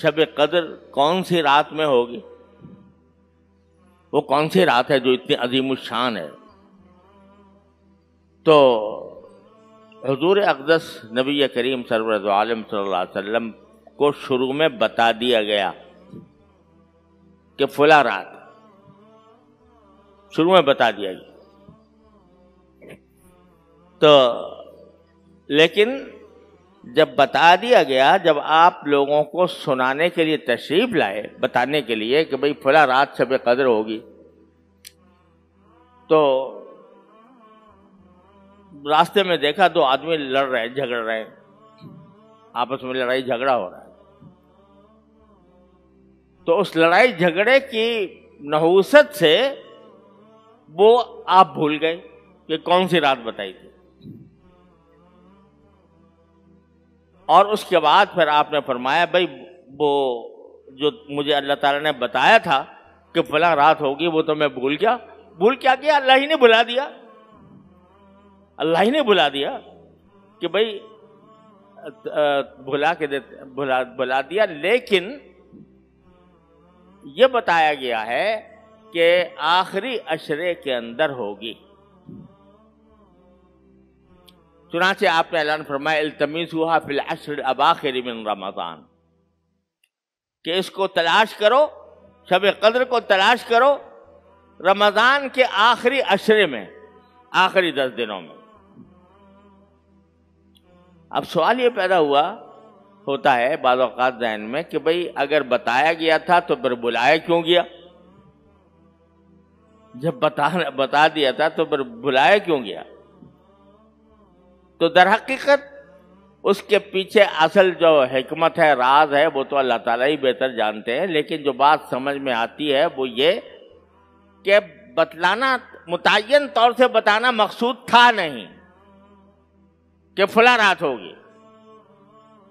شب قدر کون سی رات میں ہوگی؟ وہ کون سی رات ہے جو اتنی عظیم الشان ہے؟ تو حضور اقدس نبی کریم سرور عالم صلی اللہ علیہ وسلم کو شروع میں بتا دیا گیا کہ فلاں رات، شروع میں بتا دیا گیا۔ تو لیکن جب بتا دیا گیا، جب آپ لوگوں کو سنانے کے لیے تشریف لائے، بتانے کے لیے کہ بھئی فلاں رات شب قدر ہوگی، تو راستے میں دیکھا دو آدمی لڑ رہے، جھگڑ رہے، آپس میں لڑائی جھگڑا ہو رہا ہے۔ تو اس لڑائی جھگڑے کی نحوست سے وہ آپ بھول گئے کہ کون سی رات بتائی تھی، اور اس کے بعد پھر آپ نے فرمایا بھائی وہ جو مجھے اللہ تعالیٰ نے بتایا تھا کہ فلاں رات ہوگی وہ تو میں بھول گیا۔ بھول کیا گیا؟ اللہ ہی نے بلا دیا، اللہ ہی نے بلا دیا کہ بھائی بلا دیا۔ لیکن یہ بتایا گیا ہے کہ آخری عشرے کے اندر ہوگی۔ چنانچہ آپ نے اعلان فرمایا التمیسوها فی العشر الاواخر من رمضان، کہ اس کو تلاش کرو، شب قدر کو تلاش کرو رمضان کے آخری عشرے میں، آخری 10 دنوں میں۔ اب سوال یہ پیدا ہوتا ہے بعض اوقات ذہن میں کہ بھئی اگر بتایا گیا تھا تو پھر بلایا کیوں گیا؟ جب بتا دیا تھا تو پھر بلایا کیوں گیا؟ تو در حقیقت اس کے پیچھے اصل جو حکمت ہے، راز ہے، وہ تو اللہ تعالیٰ ہی بہتر جانتے ہیں، لیکن جو بات سمجھ میں آتی ہے وہ یہ کہ بتلانا، متعین طور سے بتانا مقصود تھا نہیں کہ فلاں رات ہوگی،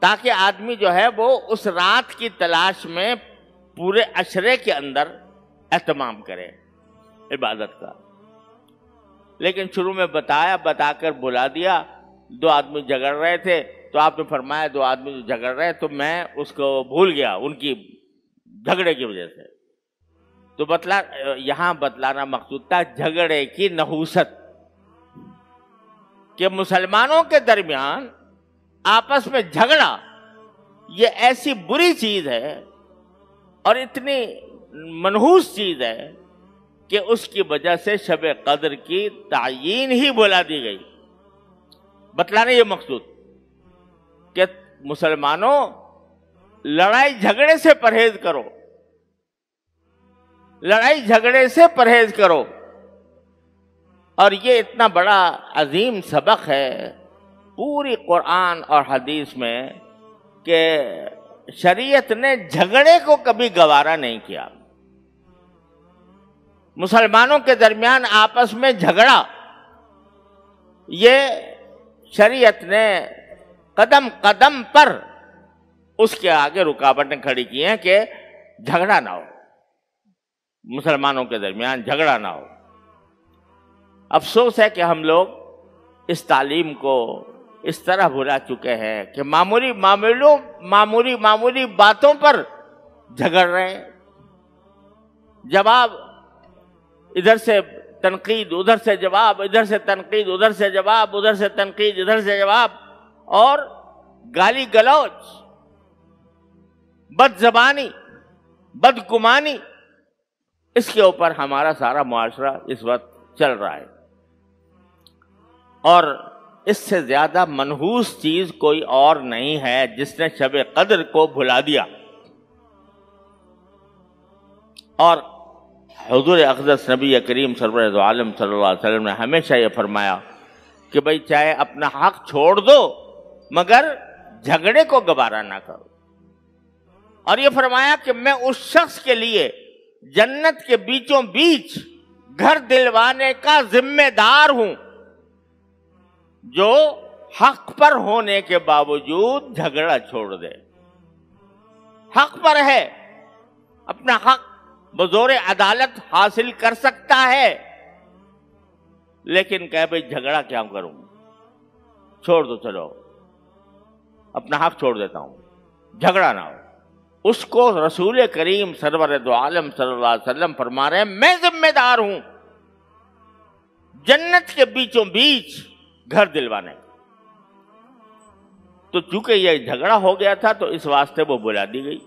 تاکہ آدمی جو ہے وہ اس رات کی تلاش میں پورے عشرے کے اندر اہتمام کرے عبادت کا۔ لیکن شروع میں بتا کر بلا دیا۔ 2 آدمی جھگڑ رہے تھے تو آپ نے فرمایا 2 آدمی جو جھگڑ رہے تو میں اس کو بھول گیا ان کی جھگڑے کی وجہ سے۔ تو یہاں بتلانا مقصود تھا جھگڑے کی نحوست، کہ مسلمانوں کے درمیان آپس میں جھگڑا یہ ایسی بری چیز ہے اور اتنی منحوس چیز ہے کہ اس کی وجہ سے شب قدر کی تعیین ہی بلا دی گئی۔ بتلانا یہ مقصود کہ مسلمانوں لڑائی جھگڑے سے پرہیز کرو، لڑائی جھگڑے سے پرہیز کرو۔ اور یہ اتنا بڑا عظیم سبق ہے پوری قرآن اور حدیث میں کہ شریعت نے جھگڑے کو کبھی گوارا نہیں کیا۔ مسلمانوں کے درمیان آپس میں جھگڑا، یہ شریعت نے قدم قدم پر اس کے آگے رکاوٹیں کھڑی کی ہیں کہ جھگڑا نہ ہو، مسلمانوں کے درمیان جھگڑا نہ ہو۔ افسوس ہے کہ ہم لوگ اس تعلیم کو اس طرح بھلا چکے ہیں کہ معمولی باتوں پر جھگڑ رہے ہیں، جواب ادھر سے تنقید، ادھر سے جواب، ادھر سے تنقید، ادھر سے جواب، ادھر سے تنقید، ادھر سے جواب، اور گالی گلوچ، بد زبانی، بدگمانی، اس کے اوپر ہمارا سارا معاشرہ اس وقت چل رہا ہے۔ اور اس سے زیادہ منحوس چیز کوئی اور نہیں ہے جس نے شب قدر کو بھلا دیا۔ اور حضور اقدس نبی کریم سرور عالم صلی اللہ علیہ وسلم نے ہمیشہ یہ فرمایا کہ بھئی چاہے اپنا حق چھوڑ دو مگر جھگڑے کو گوارا نہ کرو۔ اور یہ فرمایا کہ میں اس شخص کے لیے جنت کے بیچوں بیچ گھر دلوانے کا ذمہ دار ہوں جو حق پر ہونے کے باوجود جھگڑا چھوڑ دے۔ حق پر ہے، اپنا حق بزور عدالت حاصل کر سکتا ہے، لیکن کہے بھئی جھگڑا کیا کروں، چھوڑ دو، چلو اپنا حق چھوڑ دیتا ہوں، جھگڑا نہ ہو۔ اس کو رسول کریم سرور دو عالم صلی اللہ علیہ وسلم فرما رہے ہیں میں ذمہ دار ہوں جنت کے بیچوں بیچ گھر دلوانے کا۔ تو چونکہ یہ جھگڑا ہو گیا تھا تو اس واسطے وہ بلا دی گئی۔